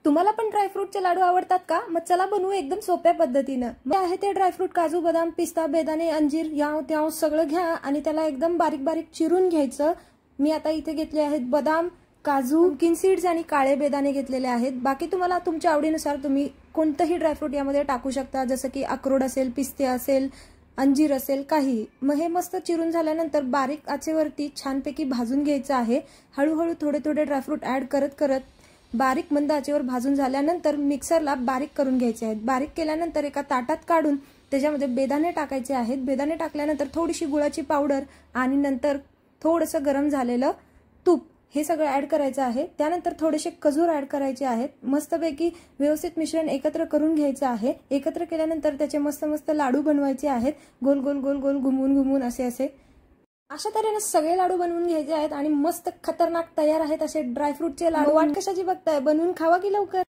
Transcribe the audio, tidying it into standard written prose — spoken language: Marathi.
तुम्हाला पण ड्रायफ्रूटचे लाडू आवडतात का? मग चला बनवू एकदम सोप्या पद्धतीनं। मग आहे ते ड्रायफ्रूट काजू बदाम पिस्ता बेदाणे अंजीर याव त्याव सगळं घ्या आणि त्याला एकदम बारीक बारीक चिरून घ्यायचं। मी आता इथे घेतले आहेत बदाम काजू पुम्किन सीड्स आणि काळे बेदाणे घेतलेले आहेत। बाकी तुम्हाला तुमच्या आवडीनुसार तुम्ही कोणतेही ड्रायफ्रूट यामध्ये टाकू शकता, जसं की अक्रोड असेल पिस्ते असेल अंजीर असेल काही। मग हे मस्त चिरून झाल्यानंतर बारीक आचेवरती छानपैकी भाजून घ्यायचं आहे। हळूहळू थोडे थोडे ड्रायफ्रूट ऍड करत करत बारीक मंद आचेवर भाजून झाल्यानंतर मिक्सरला बारीक करून घ्यायचे आहेत। बारीक केल्यानंतर एका ताटात काढून त्याच्यामध्ये बेदाणे टाकायचे आहेत। बेदाणे टाकल्यानंतर थोडीशी गुळाची पावडर आणि नंतर थोडंसं गरम झालेलं तूप हे सगळं ऍड करायचं आहे। त्यानंतर थोडेसे खजूर ऍड करायचे आहेत। मस्तपैकी व्यवस्थित मिश्रण एकत्र करून घ्यायचं आहे। एकत्र केल्यानंतर त्याचे मस्त मस्त लाडू बनवायचे आहेत। गोल गोल गोल गोल घुमून घुमून असे अशा तऱ्हेने सगळे लाडू बनवून घ्यायचे आहेत आणि मस्त खतरनाक तयार आहेत असे ड्रायफ्रूटचे लाडू। वाट कशाची बघताय, बनवून खावा की लवकर।